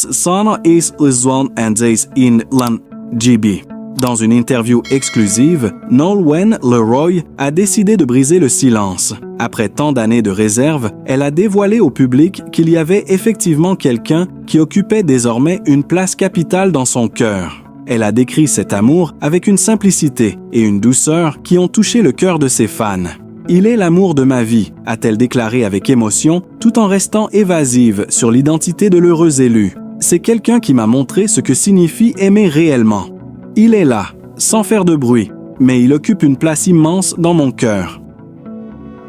Sana is Liswan and Days in Lan GB. Dans une interview exclusive, Nolwenn Leroy a décidé de briser le silence. Après tant d'années de réserve, elle a dévoilé au public qu'il y avait effectivement quelqu'un qui occupait désormais une place capitale dans son cœur. Elle a décrit cet amour avec une simplicité et une douceur qui ont touché le cœur de ses fans. « Il est l'amour de ma vie », a-t-elle déclaré avec émotion, tout en restant évasive sur l'identité de l'heureux élu. « C'est quelqu'un qui m'a montré ce que signifie aimer réellement. Il est là, sans faire de bruit, mais il occupe une place immense dans mon cœur. »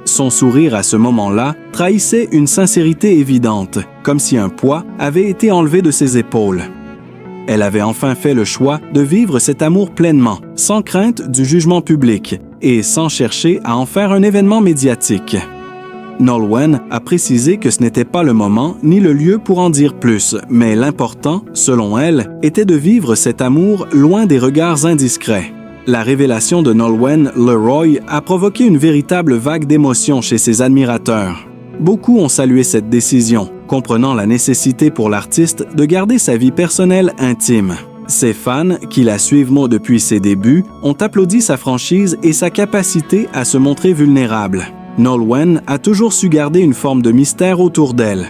Son sourire à ce moment-là trahissait une sincérité évidente, comme si un poids avait été enlevé de ses épaules. Elle avait enfin fait le choix de vivre cet amour pleinement, sans crainte du jugement public et sans chercher à en faire un événement médiatique. Nolwenn a précisé que ce n'était pas le moment ni le lieu pour en dire plus, mais l'important, selon elle, était de vivre cet amour loin des regards indiscrets. La révélation de Nolwenn Leroy a provoqué une véritable vague d'émotions chez ses admirateurs. Beaucoup ont salué cette décision, comprenant la nécessité pour l'artiste de garder sa vie personnelle intime. Ses fans, qui la suivent depuis ses débuts, ont applaudi sa franchise et sa capacité à se montrer vulnérable. Nolwenn a toujours su garder une forme de mystère autour d'elle.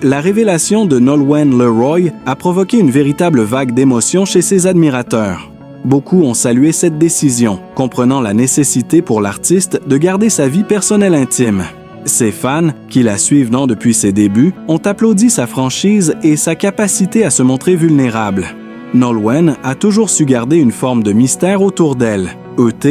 La révélation de Nolwenn Leroy a provoqué une véritable vague d'émotions chez ses admirateurs. Beaucoup ont salué cette décision, comprenant la nécessité pour l'artiste de garder sa vie personnelle intime. Ses fans, qui la suivent depuis ses débuts, ont applaudi sa franchise et sa capacité à se montrer vulnérable. Nolwenn a toujours su garder une forme de mystère autour d'elle.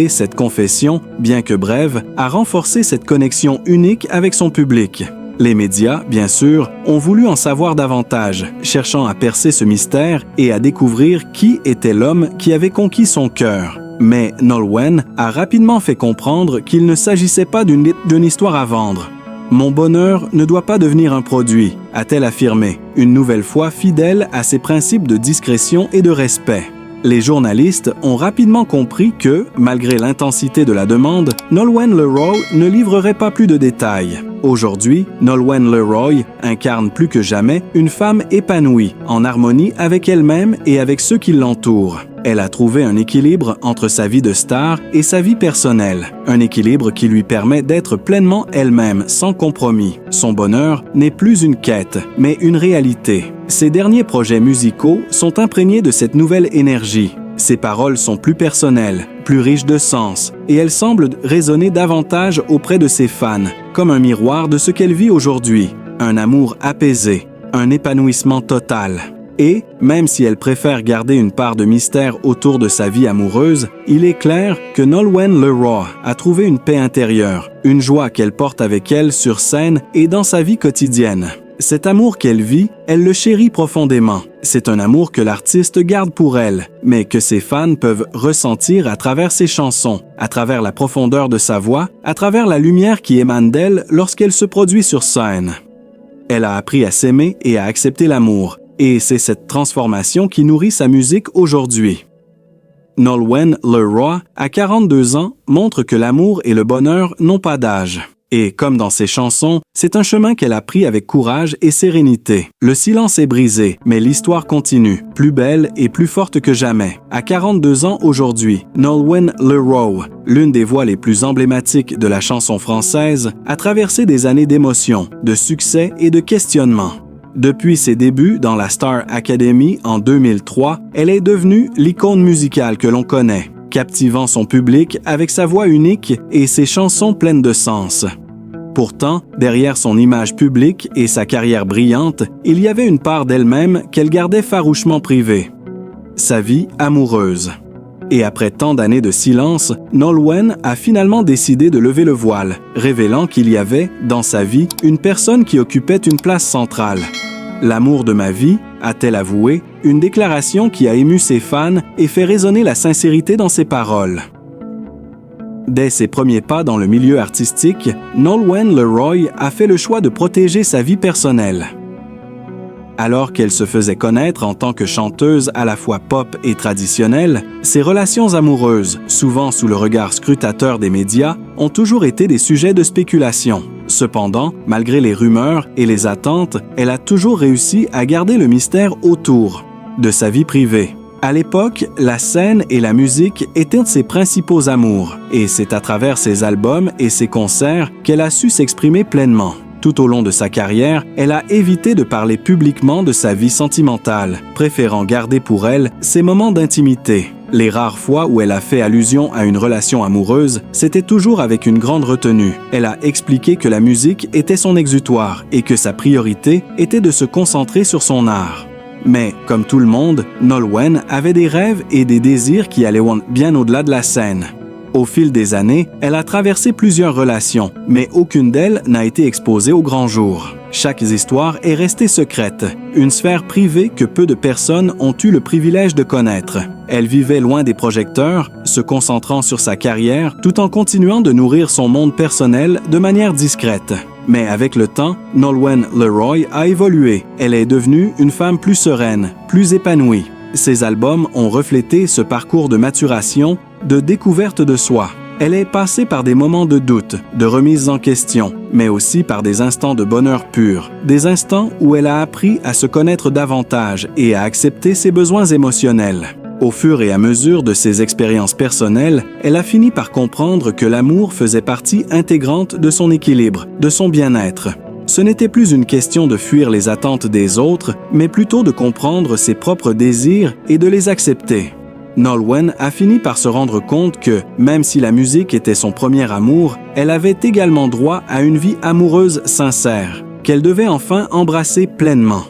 Cette confession, bien que brève, a renforcé cette connexion unique avec son public. Les médias, bien sûr, ont voulu en savoir davantage, cherchant à percer ce mystère et à découvrir qui était l'homme qui avait conquis son cœur. Mais Nolwenn a rapidement fait comprendre qu'il ne s'agissait pas d'une histoire à vendre. « Mon bonheur ne doit pas devenir un produit », a-t-elle affirmé, une nouvelle fois fidèle à ses principes de discrétion et de respect. Les journalistes ont rapidement compris que, malgré l'intensité de la demande, Nolwenn Leroy ne livrerait pas plus de détails. Aujourd'hui, Nolwenn Leroy incarne plus que jamais une femme épanouie, en harmonie avec elle-même et avec ceux qui l'entourent. Elle a trouvé un équilibre entre sa vie de star et sa vie personnelle, un équilibre qui lui permet d'être pleinement elle-même, sans compromis. Son bonheur n'est plus une quête, mais une réalité. Ses derniers projets musicaux sont imprégnés de cette nouvelle énergie. Ses paroles sont plus personnelles, plus riches de sens, et elles semblent résonner davantage auprès de ses fans, comme un miroir de ce qu'elle vit aujourd'hui. Un amour apaisé, un épanouissement total. Et, même si elle préfère garder une part de mystère autour de sa vie amoureuse, il est clair que Nolwenn Leroy a trouvé une paix intérieure, une joie qu'elle porte avec elle sur scène et dans sa vie quotidienne. Cet amour qu'elle vit, elle le chérit profondément. C'est un amour que l'artiste garde pour elle, mais que ses fans peuvent ressentir à travers ses chansons, à travers la profondeur de sa voix, à travers la lumière qui émane d'elle lorsqu'elle se produit sur scène. Elle a appris à s'aimer et à accepter l'amour, et c'est cette transformation qui nourrit sa musique aujourd'hui. Nolwenn Leroy, à 42 ans, montre que l'amour et le bonheur n'ont pas d'âge. Et comme dans ses chansons, c'est un chemin qu'elle a pris avec courage et sérénité. Le silence est brisé, mais l'histoire continue, plus belle et plus forte que jamais. À 42 ans aujourd'hui, Nolwenn Leroy, l'une des voix les plus emblématiques de la chanson française, a traversé des années d'émotions, de succès et de questionnements. Depuis ses débuts dans la Star Academy en 2003, elle est devenue l'icône musicale que l'on connaît, captivant son public avec sa voix unique et ses chansons pleines de sens. Pourtant, derrière son image publique et sa carrière brillante, il y avait une part d'elle-même qu'elle gardait farouchement privée. Sa vie amoureuse. Et après tant d'années de silence, Nolwenn a finalement décidé de lever le voile, révélant qu'il y avait, dans sa vie, une personne qui occupait une place centrale. « L'amour de ma vie », a-t-elle avoué, une déclaration qui a ému ses fans et fait résonner la sincérité dans ses paroles. Dès ses premiers pas dans le milieu artistique, Nolwenn Leroy a fait le choix de protéger sa vie personnelle. Alors qu'elle se faisait connaître en tant que chanteuse à la fois pop et traditionnelle, ses relations amoureuses, souvent sous le regard scrutateur des médias, ont toujours été des sujets de spéculation. Cependant, malgré les rumeurs et les attentes, elle a toujours réussi à garder le mystère autour de sa vie privée. À l'époque, la scène et la musique étaient ses principaux amours, et c'est à travers ses albums et ses concerts qu'elle a su s'exprimer pleinement. Tout au long de sa carrière, elle a évité de parler publiquement de sa vie sentimentale, préférant garder pour elle ses moments d'intimité. Les rares fois où elle a fait allusion à une relation amoureuse, c'était toujours avec une grande retenue. Elle a expliqué que la musique était son exutoire et que sa priorité était de se concentrer sur son art. Mais, comme tout le monde, Nolwenn avait des rêves et des désirs qui allaient bien au-delà de la scène. Au fil des années, elle a traversé plusieurs relations, mais aucune d'elles n'a été exposée au grand jour. Chaque histoire est restée secrète, une sphère privée que peu de personnes ont eu le privilège de connaître. Elle vivait loin des projecteurs, se concentrant sur sa carrière, tout en continuant de nourrir son monde personnel de manière discrète. Mais avec le temps, Nolwenn Leroy a évolué. Elle est devenue une femme plus sereine, plus épanouie. Ses albums ont reflété ce parcours de maturation, de découverte de soi. Elle est passée par des moments de doute, de remise en question, mais aussi par des instants de bonheur pur, des instants où elle a appris à se connaître davantage et à accepter ses besoins émotionnels. Au fur et à mesure de ses expériences personnelles, elle a fini par comprendre que l'amour faisait partie intégrante de son équilibre, de son bien-être. Ce n'était plus une question de fuir les attentes des autres, mais plutôt de comprendre ses propres désirs et de les accepter. Nolwenn a fini par se rendre compte que, même si la musique était son premier amour, elle avait également droit à une vie amoureuse sincère, qu'elle devait enfin embrasser pleinement.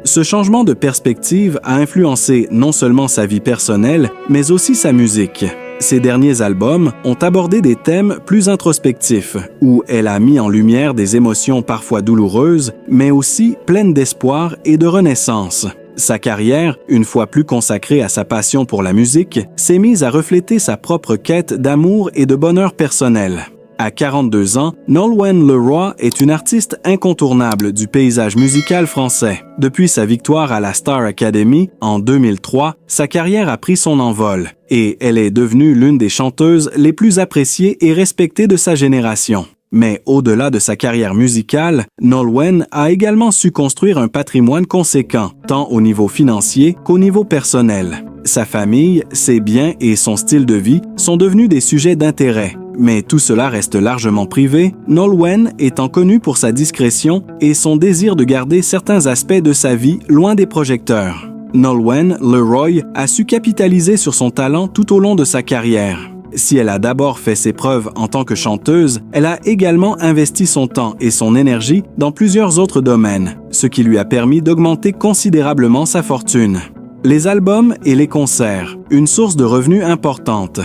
Ce changement de perspective a influencé non seulement sa vie personnelle, mais aussi sa musique. Ses derniers albums ont abordé des thèmes plus introspectifs, où elle a mis en lumière des émotions parfois douloureuses, mais aussi pleines d'espoir et de renaissance. Sa carrière, une fois plus consacrée à sa passion pour la musique, s'est mise à refléter sa propre quête d'amour et de bonheur personnel. À 42 ans, Nolwenn Leroy est une artiste incontournable du paysage musical français. Depuis sa victoire à la Star Academy en 2003, sa carrière a pris son envol et elle est devenue l'une des chanteuses les plus appréciées et respectées de sa génération. Mais au-delà de sa carrière musicale, Nolwenn a également su construire un patrimoine conséquent, tant au niveau financier qu'au niveau personnel. Sa famille, ses biens et son style de vie sont devenus des sujets d'intérêt. Mais tout cela reste largement privé, Nolwenn étant connue pour sa discrétion et son désir de garder certains aspects de sa vie loin des projecteurs. Nolwenn Leroy a su capitaliser sur son talent tout au long de sa carrière. Si elle a d'abord fait ses preuves en tant que chanteuse, elle a également investi son temps et son énergie dans plusieurs autres domaines, ce qui lui a permis d'augmenter considérablement sa fortune. Les albums et les concerts, une source de revenus importante.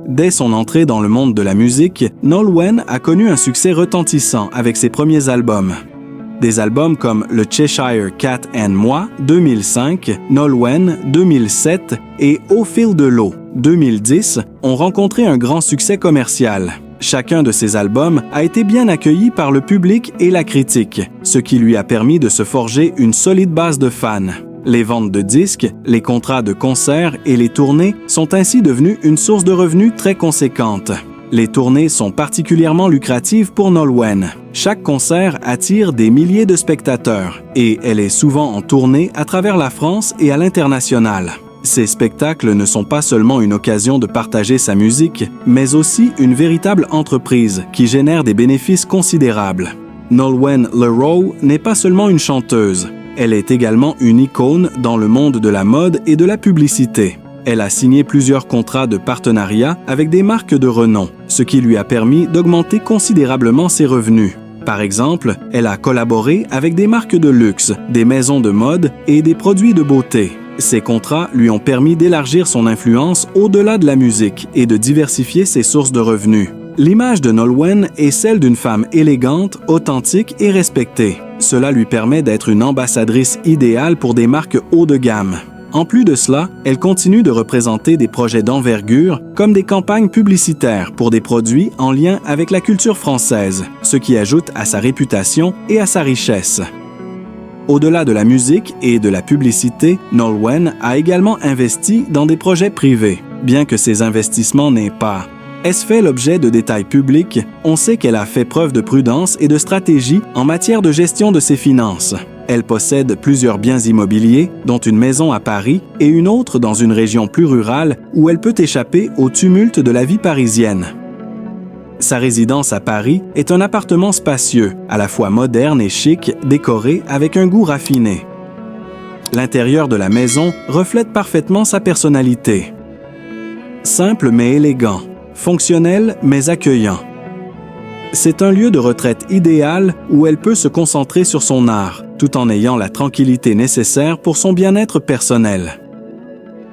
Dès son entrée dans le monde de la musique, Nolwenn a connu un succès retentissant avec ses premiers albums. Des albums comme Le Cheshire Cat and Moi 2005, Nolwenn 2007 et Au fil de l'eau 2010 ont rencontré un grand succès commercial. Chacun de ces albums a été bien accueilli par le public et la critique, ce qui lui a permis de se forger une solide base de fans. Les ventes de disques, les contrats de concerts et les tournées sont ainsi devenus une source de revenus très conséquente. Les tournées sont particulièrement lucratives pour Nolwenn. Chaque concert attire des milliers de spectateurs et elle est souvent en tournée à travers la France et à l'international. Ces spectacles ne sont pas seulement une occasion de partager sa musique, mais aussi une véritable entreprise qui génère des bénéfices considérables. Nolwenn Leroy n'est pas seulement une chanteuse, elle est également une icône dans le monde de la mode et de la publicité. Elle a signé plusieurs contrats de partenariat avec des marques de renom, ce qui lui a permis d'augmenter considérablement ses revenus. Par exemple, elle a collaboré avec des marques de luxe, des maisons de mode et des produits de beauté. Ces contrats lui ont permis d'élargir son influence au-delà de la musique et de diversifier ses sources de revenus. L'image de Nolwenn est celle d'une femme élégante, authentique et respectée. Cela lui permet d'être une ambassadrice idéale pour des marques haut de gamme. En plus de cela, elle continue de représenter des projets d'envergure comme des campagnes publicitaires pour des produits en lien avec la culture française, ce qui ajoute à sa réputation et à sa richesse. Au-delà de la musique et de la publicité, Nolwenn a également investi dans des projets privés. Bien que ces investissements n'aient pas Est-ce fait l'objet de détails publics, on sait qu'elle a fait preuve de prudence et de stratégie en matière de gestion de ses finances. Elle possède plusieurs biens immobiliers, dont une maison à Paris et une autre dans une région plus rurale où elle peut échapper au tumulte de la vie parisienne. Sa résidence à Paris est un appartement spacieux, à la fois moderne et chic, décoré avec un goût raffiné. L'intérieur de la maison reflète parfaitement sa personnalité. Simple mais élégant, fonctionnel mais accueillant. C'est un lieu de retraite idéal où elle peut se concentrer sur son art, tout en ayant la tranquillité nécessaire pour son bien-être personnel.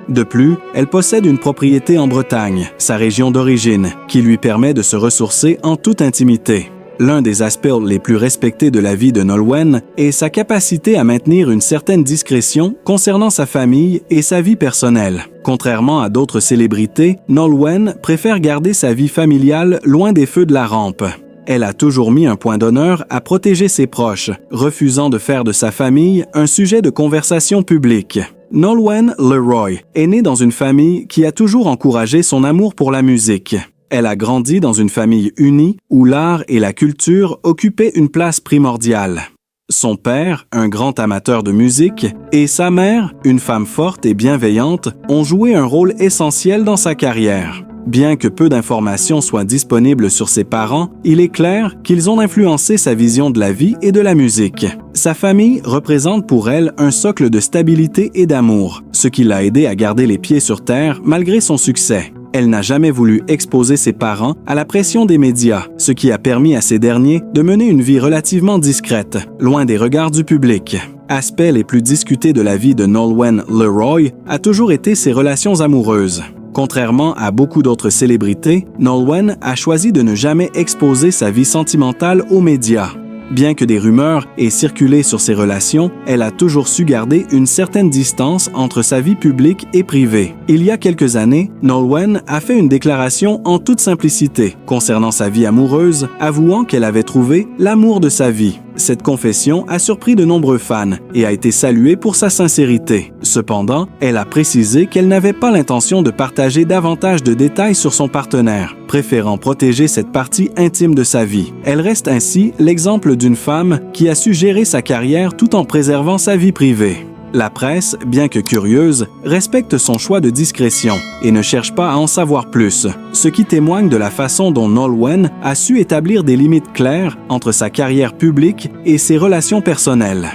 De plus, elle possède une propriété en Bretagne, sa région d'origine, qui lui permet de se ressourcer en toute intimité. L'un des aspects les plus respectés de la vie de Nolwenn est sa capacité à maintenir une certaine discrétion concernant sa famille et sa vie personnelle. Contrairement à d'autres célébrités, Nolwenn préfère garder sa vie familiale loin des feux de la rampe. Elle a toujours mis un point d'honneur à protéger ses proches, refusant de faire de sa famille un sujet de conversation publique. Nolwenn Leroy est née dans une famille qui a toujours encouragé son amour pour la musique. Elle a grandi dans une famille unie où l'art et la culture occupaient une place primordiale. Son père, un grand amateur de musique, et sa mère, une femme forte et bienveillante, ont joué un rôle essentiel dans sa carrière. Bien que peu d'informations soient disponibles sur ses parents, il est clair qu'ils ont influencé sa vision de la vie et de la musique. Sa famille représente pour elle un socle de stabilité et d'amour, ce qui l'a aidé à garder les pieds sur terre malgré son succès. Elle n'a jamais voulu exposer ses parents à la pression des médias, ce qui a permis à ces derniers de mener une vie relativement discrète, loin des regards du public. Aspect les plus discutés de la vie de Nolwenn Leroy a toujours été ses relations amoureuses. Contrairement à beaucoup d'autres célébrités, Nolwenn a choisi de ne jamais exposer sa vie sentimentale aux médias. Bien que des rumeurs aient circulé sur ses relations, elle a toujours su garder une certaine distance entre sa vie publique et privée. Il y a quelques années, Nolwenn a fait une déclaration en toute simplicité concernant sa vie amoureuse, avouant qu'elle avait trouvé l'amour de sa vie. Cette confession a surpris de nombreux fans et a été saluée pour sa sincérité. Cependant, elle a précisé qu'elle n'avait pas l'intention de partager davantage de détails sur son partenaire, préférant protéger cette partie intime de sa vie. Elle reste ainsi l'exemple d'une femme qui a su gérer sa carrière tout en préservant sa vie privée. La presse, bien que curieuse, respecte son choix de discrétion et ne cherche pas à en savoir plus, ce qui témoigne de la façon dont Nolwenn a su établir des limites claires entre sa carrière publique et ses relations personnelles.